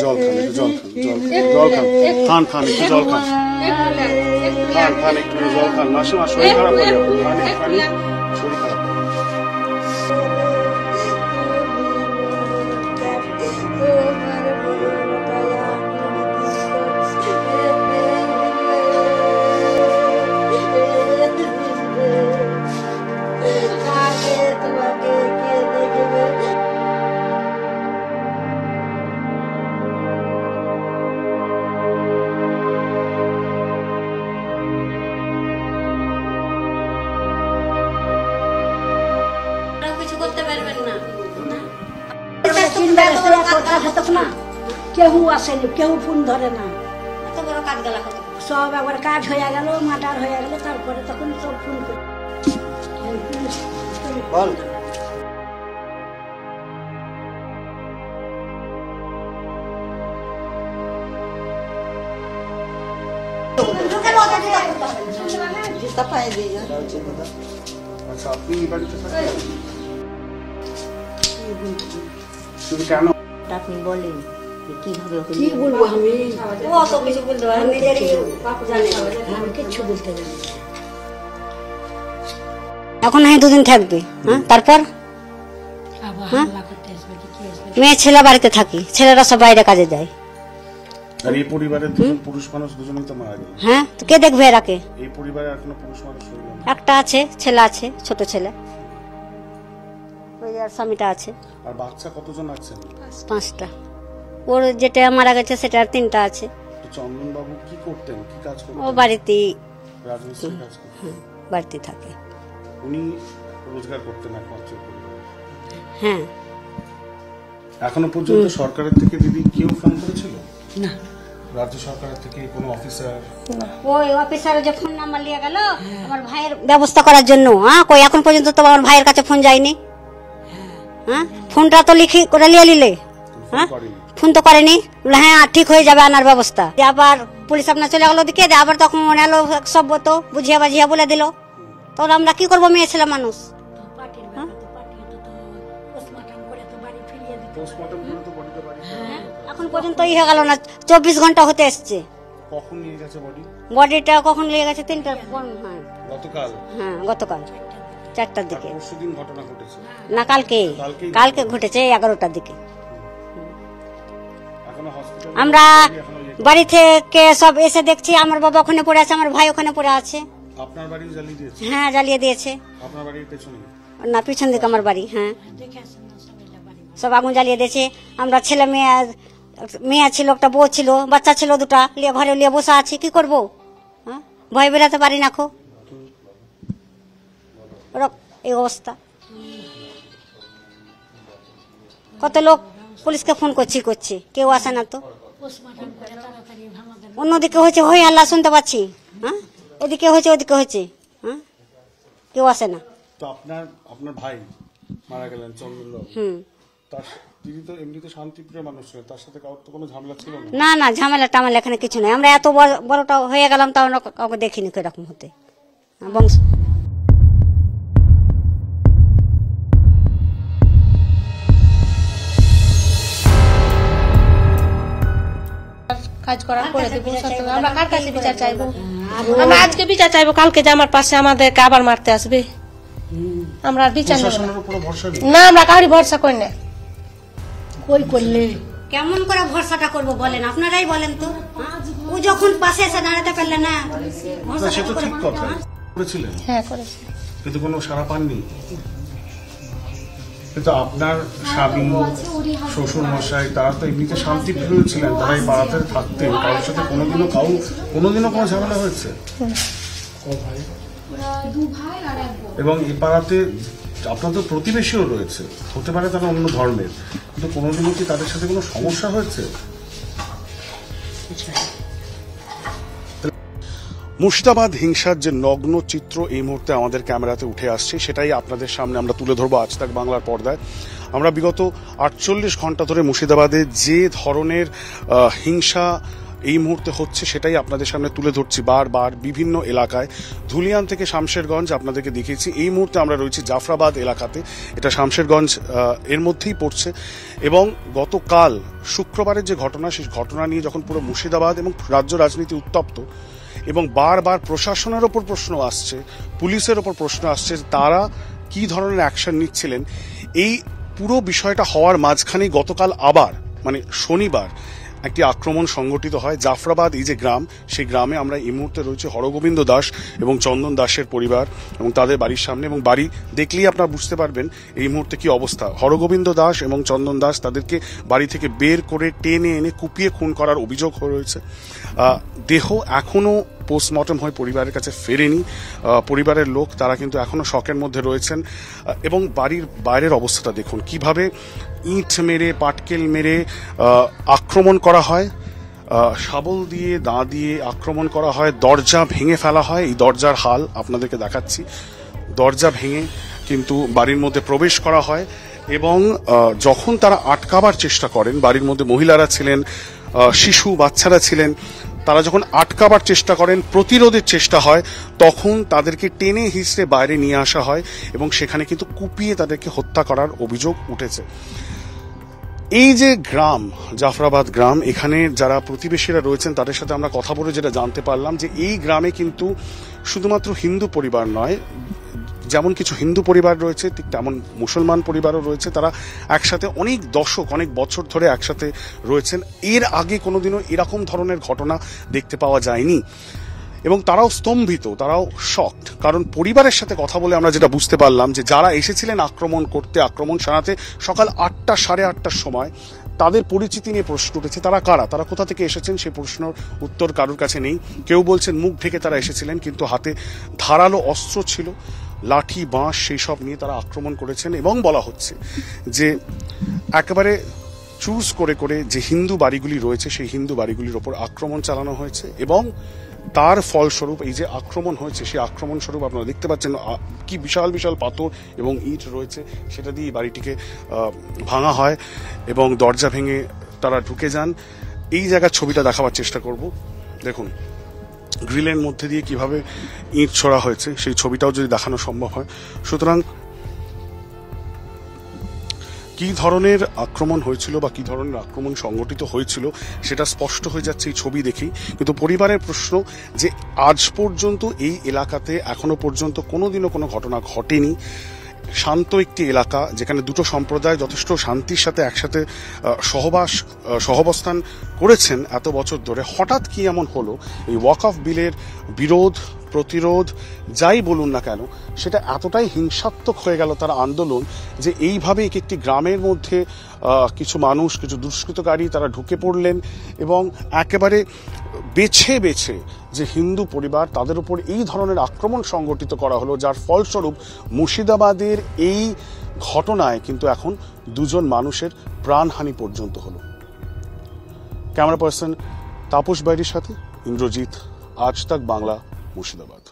জল খান খান একটু জল খান খান একটু জল খান মাসিমা শরীর খারাপ হয়ে যাবে শরীর খারাপ কেউ আসেনি, কেউ ফোন ধরে না, সব একবার কাজ হয়ে গেল, মাটার হয়ে গেল, তারপরে তখন সব ফোন করে আপনি বলেন কিভাবে কি বলবো আমি, অত কিছু বলতে পারি কিচ্ছু বলতে জানি। এখন আমি দুদিন থাকবে, তারপর মেয়ে ছেলে বাড়িতে থাকি, ছেলেরা সব বাইরে কাজে যায়। আর এই পরিবারের পুরুষ মানুষ দুজনেই তো মারা গেল। হ্যাঁ, তো কে দেখবে এরাকে? এই পরিবারে আর কোনো পুরুষ মানুষ একটা আছে, ছেলে আছে, ছোট ছেলে, ওই আর স্বামীটা আছে। আর বাচ্চা কতজন আছেন? 5টা। ওর যেটা মারা গেছে সেটা 3টা আছে। চন্দন বাবু কি করতেন, কি কাজ করতেন? ও বাড়িতেই রাজমিস্ত্রি কাজ করতেন, বাড়িতে থাকে। উনি রোজগার করতেন একমাত্র। হ্যাঁ। এখনো পর্যন্ত সরকারের থেকে দিদি কেউ ফোন করেছিল না? রাজ্য সরকারের থেকে কোনো অফিসার? ওই অফিসারের যে ফোন নাম্বার নিয়ে গেল আমার ভাইয়ের ব্যবস্থা করার জন্য, কই এখন পর্যন্ত তো আমার ভাইয়ের কাছে ফোন যায়নি। ফোনটা তো লিখি করে নিয়ে নিলে, ফোন তো করেনি। হ্যাঁ ঠিক হয়ে যাবে, আনার ব্যবস্থা। আবার পুলিশ আপনার চলে গেল ওদিকে, আবার তখন মনে হলো সব তো বুঝিয়া বাজিয়া বলে দিল, তখন আমরা কি করবো, মেয়ে ছেলে মানুষ। এখন পর্যন্ত হয়ে গেল না, 24 ঘন্টা হতে এসছে। কখন নিয়ে গেছে বডি? বডিটা কখন নিয়ে গেছে? 3টা। গতকাল? হ্যাঁ, গতকাল 4টার দিকে। পরশুদিন ঘটনা ঘটেছে না, কালকে ঘটেছে 11টার দিকে। আমরা বাড়ি থেকে সব এসে দেখছি আমার বাবা ওখানে পড়ে আছে, আমার ভাই ওখানে পড়ে আছে। আপনার বাড়ি জ্বালিয়ে দিয়েছে? হ্যাঁ, জ্বালিয়ে দিয়েছে। আপনার বাড়ির পেছনে? না, পিছন দিকে আমার বাড়ি। হ্যাঁ, সব আগুন জ্বালিয়ে দিয়েছে। আমরা ছেলে মেয়ে ছিল, একটা বউ ছিল, বাচ্চা ছিল 2টা, লিয়ে ঘরে লিয়ে বসে আছি, কি করবো? ভয় বেরাতে পারি না, এই অবস্থা। কত লোক পুলিশকে ফোন করছি, কেউ আসে না। তো অন্যদিকে হয়েছে হই আল্লাহ শুনতে পাচ্ছি, এদিকে হয়েছে ওদিকে হয়েছে, কেউ আসে না। তো আপনার ভাই মারা গেলেন চন্দ্রবাবু, তিনি তো এমনিতে শান্তিপ্রিয় মানুষ ছিলেন, তার সাথে কারোর তো কোনো ঝামেলা ছিল না? না, ঝামেলা টামেলা এখানে কিছু নাই। আমরা এত বড়টা হয়ে গেলাম তাও আমরা কাউকে দেখিনি কিরকম হতে বংশ। কাজ করা করে দেবো, আমরা কার কাছে বিচার চাইবো? আমরা আজকে বিচার চাইবো, কালকে যে আমার পাশে আমাদেরকে আবার মারতে আসবে, আমরা বিচার না, আমরা কাউরি ভরসা করি না। কই করলে কেমন করে ভরসাটা করবো বলেন, আপনারাই বলেন তো। ও যখন পাশে এসে দাঁড়াতে পারলে না, সে তো ঠিক কথা করেছিলেন। হ্যাঁ, করেছি, কিন্তু কোনো সাড়া পাননি। কিন্তু আপনার স্বামী, শ্বশুর মশাই, তারা তো এমনিতে শান্তিপ্রিয় ছিলেন, তারা এই পাড়াতে থাকতেন। কারোর সাথে কোনোদিনও কোনো ঝামেলা হয়েছে? এবং এই পাড়াতে আপনার তো প্রতিবেশীও রয়েছে, হতে পারে তারা অন্য ধর্মের, কিন্তু কোনোদিনও কি তাদের সাথে কোনো সমস্যা হয়েছে? মুর্শিদাবাদ হিংসার যে নগ্ন চিত্র এই মুহূর্তে আমাদের ক্যামেরাতে উঠে আসছে, সেটাই আপনাদের সামনে আমরা তুলে ধরবো আজ তাক বাংলার পর্দায়। আমরা বিগত 48 ঘন্টা ধরে মুর্শিদাবাদে যে ধরনের হিংসা এই মুহূর্তে হচ্ছে সেটাই আপনাদের সামনে তুলে ধরছি বারবার বিভিন্ন এলাকায়। ধুলিয়ান থেকে শামশেরগঞ্জ আপনাদেরকে দেখিয়েছি, এই মুহূর্তে আমরা রয়েছি জাফরাবাদ এলাকাতে, এটা শামশেরগঞ্জ এর মধ্যেই পড়ছে। এবং গতকাল শুক্রবারের যে ঘটনা, সেই ঘটনা নিয়ে যখন পুরো মুর্শিদাবাদ এবং রাজ্য রাজনীতি উত্তপ্ত এবং বারবার প্রশাসনের ওপর প্রশ্ন আসছে, পুলিশের ওপর প্রশ্ন আসছে তারা কি ধরনের অ্যাকশন নিচ্ছিলেন, এই পুরো বিষয়টা হওয়ার মাঝখানেই গতকাল আবার মানে শনিবার একটি আক্রমণ সংঘটিত হয়। জাফরাবাদ এই যে গ্রাম, সেই গ্রামে আমরা এই মুহূর্তে রয়েছে হরগোবিন্দ দাস এবং চন্দন দাসের পরিবার এবং তাদের বাড়ির সামনে, এবং বাড়ি দেখলেই আপনারা বুঝতে পারবেন এই মুহূর্তে কি অবস্থা। হরগোবিন্দ দাস এবং চন্দন দাস তাদেরকে বাড়ি থেকে বের করে টেনে এনে কুপিয়ে খুন করার অভিযোগ রয়েছে। দেহ এখনো পোস্টমর্টম হয়ে পরিবারের কাছে ফেরেনি। পরিবারের লোক তারা কিন্তু এখনো শকের মধ্যে রয়েছেন। এবং বাড়ির বাইরের অবস্থাটা দেখুন, কিভাবে ইট মেরে পাটকেল মেরে আক্রমণ করা হয়, শাবল দিয়ে দা দিয়ে আক্রমণ করা হয়, দরজা ভেঙে ফেলা হয়। এই দরজার হাল আপনাদেরকে দেখাচ্ছি, দরজা ভেঙে কিন্তু বাড়ির মধ্যে প্রবেশ করা হয়। এবং যখন তারা আটকাবার চেষ্টা করেন, বাড়ির মধ্যে মহিলারা ছিলেন, শিশু বাচ্চারা ছিলেন, তারা যখন আটকাবার চেষ্টা করেন, প্রতিরোধের চেষ্টা হয়, তখন তাদেরকে টেনে হিঁচড়ে বাইরে নিয়ে আসা হয় এবং সেখানে কিন্তু কুপিয়ে তাদেরকে হত্যা করার অভিযোগ উঠেছে। এই যে গ্রাম জাফরাবাদ গ্রাম, এখানে যারা প্রতিবেশীরা রয়েছেন তাদের সাথে আমরা কথা বলে যেটা জানতে পারলাম যে এই গ্রামে কিন্তু শুধুমাত্র হিন্দু পরিবার নয়, যেমন কিছু হিন্দু পরিবার রয়েছে ঠিক তেমন মুসলমান পরিবারও রয়েছে। তারা একসাথে অনেক দশক অনেক বছর ধরে একসাথে রয়েছেন। এর আগে কোনোদিনও এরকম ধরনের ঘটনা দেখতে পাওয়া যায়নি এবং তারাও স্তম্ভিত, তারাও শকড। কারণ পরিবারের সাথে কথা বলে আমরা যেটা বুঝতে পারলাম যে যারা এসেছিলেন আক্রমণ করতে, আক্রমণ সারাতে সকাল 8টা সাড়ে 8টার সময়, তাদের পরিচিতি নিয়ে প্রশ্ন উঠেছে। তারা কারা, তারা কোথা থেকে এসেছেন সেই প্রশ্নের উত্তর কারোর কাছে নেই। কেউ বলছেন মুখ ঢেকে তারা এসেছিলেন, কিন্তু হাতে ধারালো অস্ত্র ছিল, লাঠি বাঁশ সেই সব নিয়ে তারা আক্রমণ করেছেন। এবং বলা হচ্ছে যে একেবারে চুজ করে করে যে হিন্দু বাড়িগুলি রয়েছে সেই হিন্দু বাড়িগুলির ওপর আক্রমণ চালানো হয়েছে এবং তার ফলস্বরূপ এই যে আক্রমণ হয়েছে সেই আক্রমণ স্বরূপ আপনারা দেখতে পাচ্ছেন কি বিশাল বিশাল পাথর এবং ইট রয়েছে, সেটা দিয়ে বাড়িটিকে ভাঙা হয় এবং দরজা ভেঙে তারা ঢুকে যান। এই জায়গার ছবিটা দেখাবার চেষ্টা করব। দেখুন গ্রিলের মধ্যে দিয়ে কিভাবে ইট ছোড়া হয়েছে, সেই ছবিটাও যদি দেখানো সম্ভব হয়। সুতরাং কি ধরনের আক্রমণ হয়েছিল বা কি ধরনের আক্রমণ সংগঠিত হয়েছিল সেটা স্পষ্ট হয়ে যাচ্ছে এই ছবি দেখেই। কিন্তু পরিবারের প্রশ্ন যে আজ পর্যন্ত এই এলাকাতে এখনো পর্যন্ত কোনোদিনও কোনো ঘটনা ঘটেনি। শান্ত একটি এলাকা যেখানে দুটো সম্প্রদায় যথেষ্ট শান্তির সাথে একসাথে সহাবস্থান করেছেন এত বছর ধরে, হঠাৎ কি এমন হলো এই ওয়াকফ বিলের বিরোধ প্রতিরোধ যাই বলুন না কেন সেটা এতটাই হিংসাত্মক হয়ে গেল তার আন্দোলন যে এইভাবে একটি গ্রামের মধ্যে কিছু মানুষ, কিছু দুষ্কৃতকারী তারা ঢুকে পড়লেন এবং একেবারে বেছে বেছে যে হিন্দু পরিবার তাদের উপর এই ধরনের আক্রমণ সংগঠিত করা হলো, যার ফলস্বরূপ মুর্শিদাবাদের এই ঘটনায় কিন্তু এখন দুজন মানুষের প্রাণহানি পর্যন্ত হলো। ক্যামেরা পার্সন তাপস বাইরির সাথে ইন্দ্রজিৎ, আজ তাক বাংলা, মুর্শিদাবাদ।